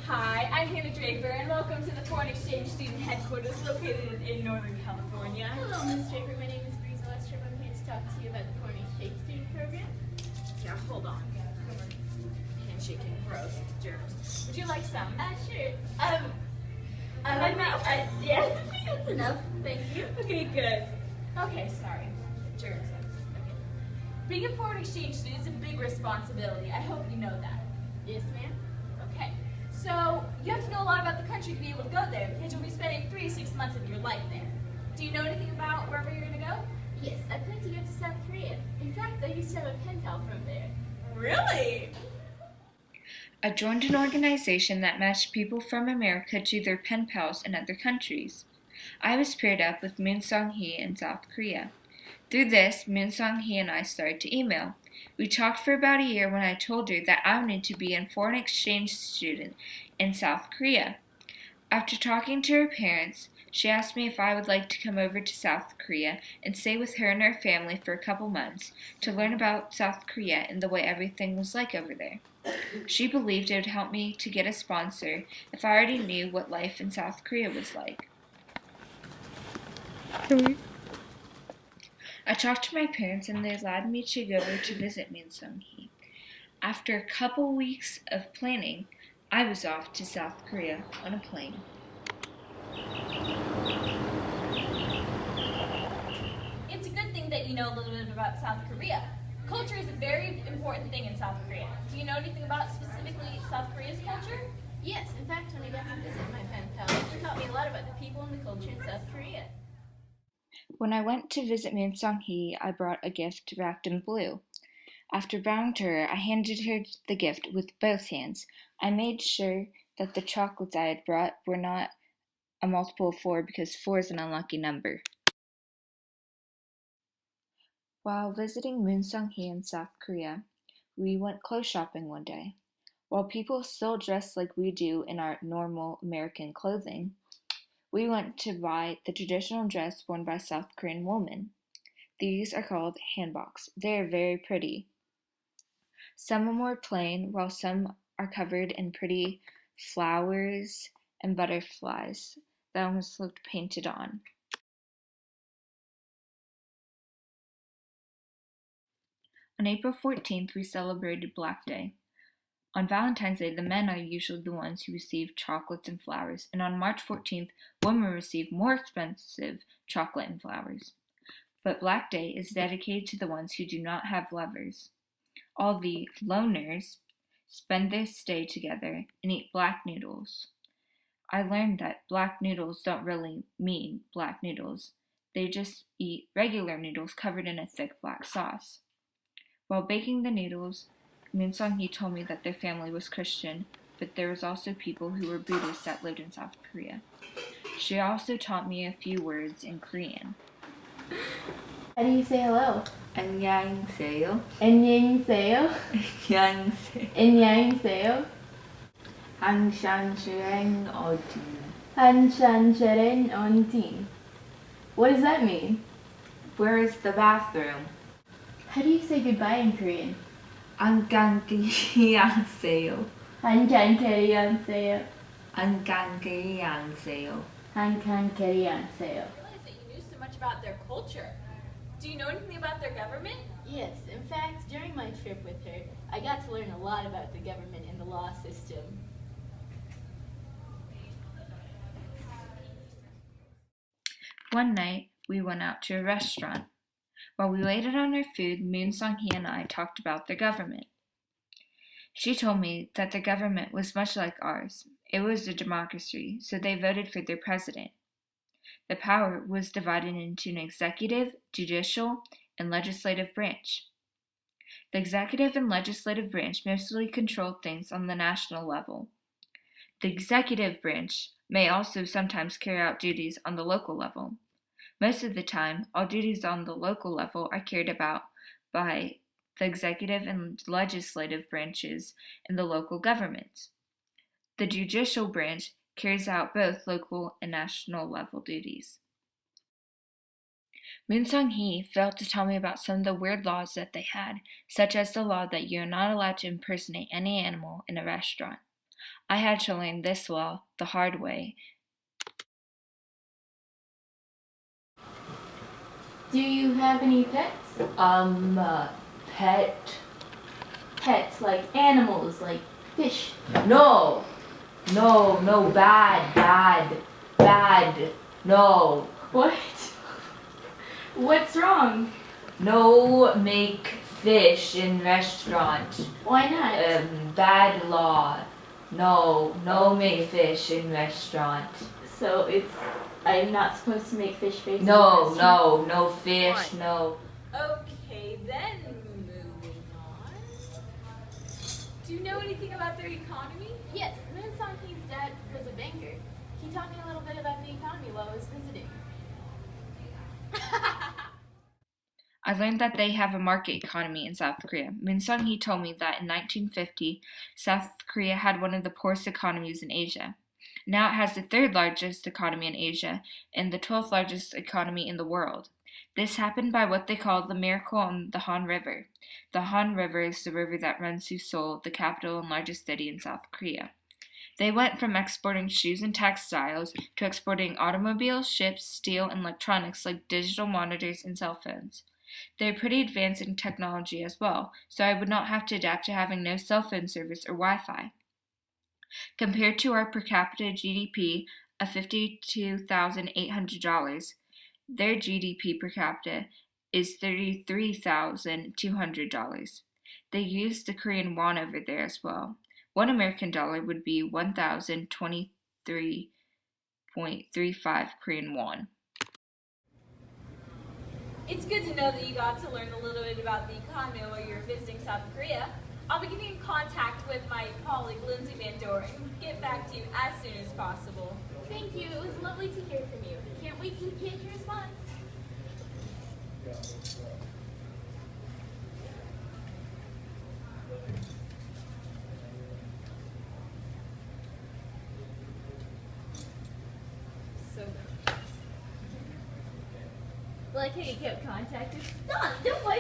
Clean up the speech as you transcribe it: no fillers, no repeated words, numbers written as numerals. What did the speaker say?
Hi, I'm Hannah Draper, and welcome to the Foreign Exchange Student Headquarters located in Northern California. Hello, Ms. Draper. My name is Breeze Westrom. I'm here to talk to you about the Foreign Exchange Student Program. Yeah, hold on. Handshaking, gross, germs. Would you like some? Sure. Yeah. That's enough. Thank you. Okay, good. Okay, sorry. Germs. Okay. Being a foreign exchange student is a big responsibility. I hope you know that. Yes, ma'am. Okay. So, you have to know a lot about the country to be able to go there, because you'll be spending 3 to 6 months of your life there. Do you know anything about wherever you're going to go? Yes, I plan to go to South Korea. In fact, I used to have a pen pal from there. Really? I joined an organization that matched people from America to their pen pals in other countries. I was paired up with Moon Song-hee in South Korea. Through this, Moon Song-hee and I started to email. We talked for about a year when I told her that I wanted to be a foreign exchange student in South Korea. After talking to her parents, she asked me if I would like to come over to South Korea and stay with her and her family for a couple months to learn about South Korea and the way everything was like over there. She believed it would help me to get a sponsor if I already knew what life in South Korea was like. I talked to my parents and they allowed me to go over to visit Moon Sung-hee. After a couple weeks of planning, I was off to South Korea on a plane. It's a good thing that you know a little bit about South Korea. Culture is a very important thing in South Korea. Do you know anything about specifically South Korea's culture? Yes, in fact, when I got to visit my pen pal, she taught me a lot about the people and the culture in South Korea. When I went to visit Moon Sung-hee, I brought a gift wrapped in blue. After bowing to her, I handed her the gift with both hands. I made sure that the chocolates I had brought were not a multiple of 4 because 4 is an unlucky number. While visiting Moon Sung-hee in South Korea, we went clothes shopping one day. While people still dress like we do in our normal American clothing, we went to buy the traditional dress worn by South Korean women. These are called hanboks. They are very pretty. Some are more plain, while some are covered in pretty flowers and butterflies that almost looked painted on. On April 14th, we celebrated Black Day. On Valentine's Day, the men are usually the ones who receive chocolates and flowers, and on March 14th, women receive more expensive chocolate and flowers. But Black Day is dedicated to the ones who do not have lovers. All the loners spend this day together and eat black noodles. I learned that black noodles don't really mean black noodles. They just eat regular noodles covered in a thick black sauce. While baking the noodles, Moon Sung-hee told me that their family was Christian, but there was also people who were Buddhists that lived in South Korea. She also taught me a few words in Korean. How do you say hello? 안녕하세요. 안녕하세요. 안녕하세요. 안녕하세요. 항상 어디? 한산철엔 언팅. What does that mean? Where is the bathroom? How do you say goodbye in Korean? 안녕하세요. 한칸케리안세요. 안녕하세요. 한칸케리안세요. I realize that you knew so much about their culture. Do you know anything about their government? Yes, in fact, during my trip with her, I got to learn a lot about the government and the law system. One night, we went out to a restaurant. While we waited on our food, Moon Sung-hee and I talked about their government. She told me that their government was much like ours. It was a democracy, so they voted for their president. The power was divided into an executive, judicial, and legislative branch. The executive and legislative branch mostly controlled things on the national level. The executive branch may also sometimes carry out duties on the local level. Most of the time, all duties on the local level are carried out by the executive and legislative branches in the local governments. The judicial branch carries out both local and national level duties. Moon Sung-hee failed to tell me about some of the weird laws that they had, such as the law that you are not allowed to impersonate any animal in a restaurant. I had to learn this law the hard way. Do you have any pets? Pet? Pets, like animals, like fish. No, bad, no. What? What's wrong? No make fish in restaurant. Why not? Bad law. No make fish in restaurant. So I'm not supposed to make fish faces? No fish, no. Okay, then moving on. Do you know anything about their economy? Yes, Moon Song Hee's dad was a banker. He taught me a little bit about the economy while I was visiting. I learned that they have a market economy in South Korea. Moon Sung-hee told me that in 1950, South Korea had one of the poorest economies in Asia. Now it has the third largest economy in Asia and the 12th largest economy in the world. This happened by what they call the miracle on the Han River. The Han River is the river that runs through Seoul, the capital and largest city in South Korea. They went from exporting shoes and textiles to exporting automobiles, ships, steel, and electronics like digital monitors and cell phones. They're pretty advanced in technology as well, so I would not have to adapt to having no cell phone service or Wi-Fi. Compared to our per capita GDP of $52,800, their GDP per capita is $33,200. They use the Korean won over there as well. $1 American would be 1,023.35 Korean won. It's good to know that you got to learn a little bit about the economy while you were visiting South Korea. I'll be getting in contact with my colleague Lindsay Van Doren and get back to you as soon as possible. Thank you. It was lovely to hear from you. Can't wait to get your response. So like how you kept contacting. Don't play